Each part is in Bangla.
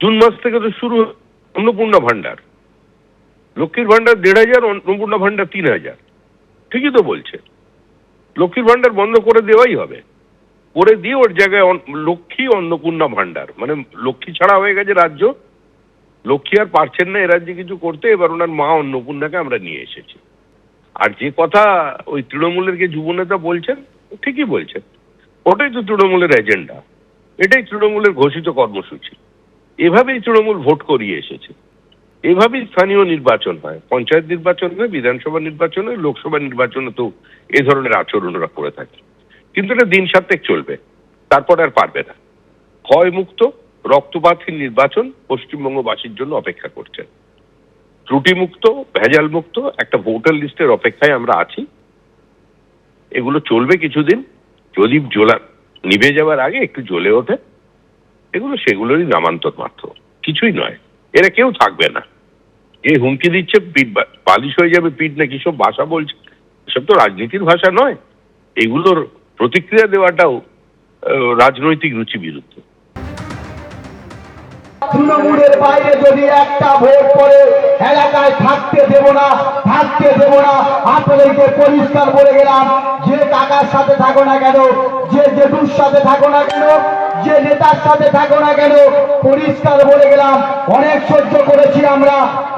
জুন মাস থেকে তো শুরু অন্নপূর্ণা ভান্ডার, লক্ষ্মীর ভান্ডার 1,500, অন্নপূর্ণা ভান্ডার 3,000। ঠিকই তো বলছে, লক্ষ্মীর ভান্ডার বন্ধ করে দেওয়াই হবে, করে দিয়ে ওর জায়গায় লক্ষ্মী অন্নপূর্ণা ভান্ডার, মানে লক্ষ্মী ছাড়া হয়ে গেছে রাজ্য, লক্ষ্মী আর পারছেন না এ রাজ্যে কিছু করতে, এবার ওনার মা অন্নপূর্ণাকে আমরা নিয়ে এসেছি। আর যে কথা ওই তৃণমূলের যে যুবনেতা বলছেন, ঠিকই বলছেন, ওটাই তো তৃণমূলের এজেন্ডা, এটাই তৃণমূলের ঘোষিত কর্মসূচি। এভাবেই তৃণমূল ভোট করিয়ে এসেছে, এভাবেই স্থানীয় নির্বাচন হয়, পঞ্চায়েত নির্বাচন হয়, বিধানসভা নির্বাচন হয়, লোকসভা নির্বাচনে তো এ ধরনের আচরণ ওরা করে থাকে। কিন্তু এটা দিন 7 চলবে, তারপর আর পারবে না। ভয়মুক্ত রক্তপাতহীন নির্বাচন পশ্চিমবঙ্গবাসীর জন্য অপেক্ষা করছে। ত্রুটিমুক্ত ভেজাল মুক্ত একটা ভোটার লিস্টের অপেক্ষায় আমরা আছি। এগুলো চলবে কিছুদিন, যদি নিভে যাওয়ার আগে একটু জ্বলে ওঠে, এগুলো সেগুলোরই নামান্তর মাত্র, কিছুই নয়। এরা কেউ থাকবে না। এ হুমকি দিচ্ছে পিঠ বালিশ হয়ে যাবে পিঠ, না কিসব ভাষা বলছে, এসব তো রাজনীতির ভাষা নয়। এগুলোর প্রতিক্রিয়া দেওয়াটাও রাজনৈতিক রুচি বিরুদ্ধ। তৃণমূলের বাইরে যদি একটা ভোট পড়ে এলাকায় থাকতে দেব না, থাকতে দেব না। আপনাদেরকে পরিষ্কার বলে গেলাম, যে কাকার সাথে থাকো না কেন, যে জেঠুর সাথে থাকো না কেন, যে নেতার সাথে থাকো না কেন, পরিষ্কার বলে গেলাম, অনেক সহ্য করেছি আমরা।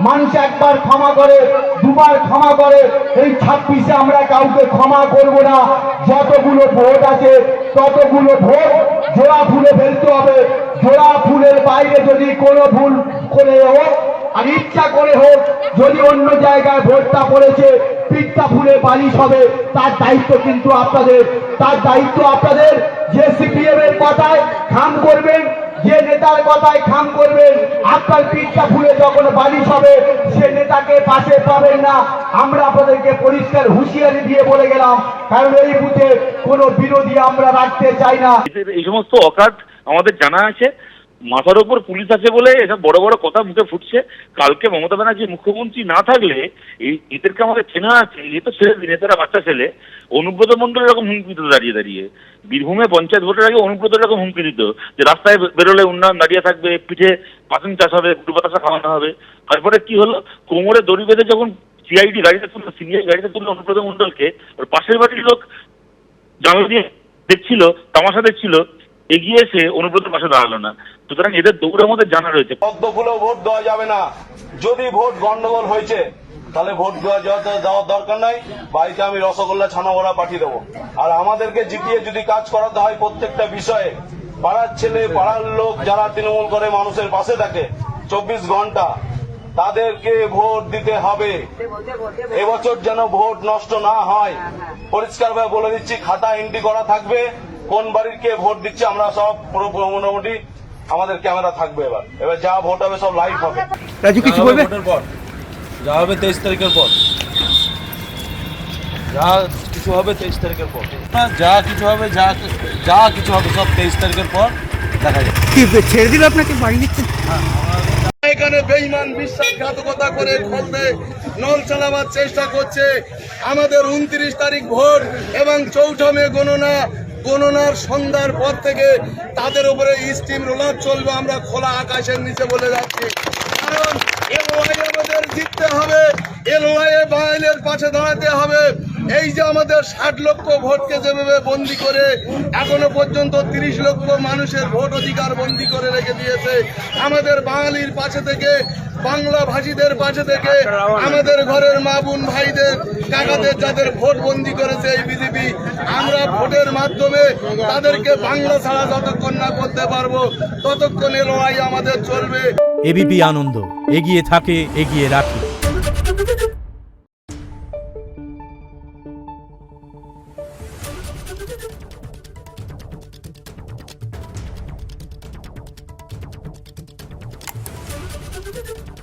মানুষ একবার ক্ষমা করে, দুবার ক্ষমা করে, এই 26-এ আমরা কাউকে ক্ষমা করব না। যতগুলো ভোট আছে ততগুলো ভোট জোড়া ফুলে ফেলতে হবে। জোড়া ফুলের বাইরে যদি কোনো ভুল করে হোক আর ইচ্ছা করে হোক, যদি অন্য জায়গায় ভোটটা পড়েছে পিঠটা ফুলে বালিশ হবে, তার দায়িত্ব কিন্তু আপনাদের, তার দায়িত্ব আপনাদের। যে সিপিএম এর কথায় খাম করবেন, যে নেতার কথায় খাম করবেন, আপনার পিঠটা ফুলে যখন বালিশ হবে সে নেতাকে পাশে পাবেন না। আমরা আপনাদেরকে পরিষ্কার হুঁশিয়ারি দিয়ে বলে গেলাম, কারণ এই বুথে কোনো বিরোধী আমরা রাখতে চাই না। এই সমস্ত অকাজ আমাদের জানা আছে, মাথার ওপর পুলিশ আছে বলে এসব বড় বড় কথা মুখে ফুটছে। কালকে মমতা ব্যানার্জি মুখ্যমন্ত্রী না থাকলে এদেরকে আমাদের চেনা আছে, এ তো ছেলে নেতারা বাচ্চা ছেলে। অনুব্রত মন্ডল এরকম হুমকি দিত দাঁড়িয়ে দাঁড়িয়ে, বীরভূমে পঞ্চায়েত ভোটের আগে অনুব্রত এরকম হুমকি দিত যে রাস্তায় বেরোলে উন্নয়ন দাঁড়িয়ে থাকবে, পিঠে পাচন চাষ হবে, গুড় বাতাসা খাওয়ানো হবে। তারপরে কি হলো, কোমরে দড়ি বেঁধে যখন সিআইডি গাড়িতে তুললো, সিবিআই গাড়িতে তুললো অনুব্রত মন্ডলকে, ওর পাশের বাড়ির লোক জানলা দিয়ে দেখছিল, তামাশা দেখছিল, এগিয়ে এসে অনুব্রতের পাশে দাঁড়ালো না। সুতরাং এদের দৌড়ের মধ্যে জানা রয়েছে। পদ্ম ফুলেও ভোট দেওয়া যাবে না। যদি ভোট গন্ডগোল হয়েছে তাহলে ভোট দেওয়ার দরকার নাই, বাড়িতে আমি রসগোল্লা ছানা ওরা পাঠিয়ে দেবো। আর আমাদেরকে জিতিয়ে যদি কাজ করাতে হয় প্রত্যেকটা বিষয়ে, পাড়ার ছেলে পাড়ার লোক যারা তৃণমূল করে মানুষের পাশে থাকে 24 ঘন্টা, তাদেরকে ভোট দিতে হবে। এবছর যেন ভোট নষ্ট না হয়, পরিষ্কারভাবে বলে দিচ্ছি, খাতা এন্ট্রি করা থাকবে, কোন বাড়ির কে ভোট দিচ্ছে আমরা সব মোটামুটি আমাদের ক্যামেরা থাকবে। এবার যা ভোট হবে সব লাইভ হবে। রাজু কিছু বলবে? ভোটের পর যা হবে 23 তারিখের পর, যা কিছু হবে 23 তারিখের পর, যা কিছু হবে সব 23 তারিখের পর দেখা যাবে। কি ছেড়ে দিল আপনাকে, বাড়ি নিচ্ছে? এখানে বেঈমান বিশ্বাসঘাতকতা করে খলতে নল চালাবার চেষ্টা করছে। আমাদের 29 তারিখ ভোট এবং 4 মে গণনার সন্ধ্যার পর থেকে তাদের উপরে স্টিম রোলার চলবে। আমরা খোলা আকাশের নিচে বলে যাচ্ছি, কারণ এলওআই আমাদের জিততে হবে, এলওআই বাঙালির পাশে দাঁড়াতে হবে। এই যে আমাদের 60 লক্ষ ভোটকে যেভাবে বন্দি করে এখনো পর্যন্ত 30 লক্ষ মানুষের ভোট অধিকার বন্দি করে রেখে দিয়েছে, আমাদের বাঙালির পাশে থেকে, বাংলা ভাষীদের পাশে থেকে, আমাদের ঘরের মা বোন ভাইদের কাকাদের যাদের ভোট বন্দি করেছে এই বিজেপি, আমরা ভোটের মাধ্যমে তাদেরকে বাংলা ছাড়া যতক্ষণ না করতে পারবো ততক্ষণ এই লড়াই আমাদের চলবে। এবিপি আনন্দ, এগিয়ে থাকে, এগিয়ে রাখে। Thank you.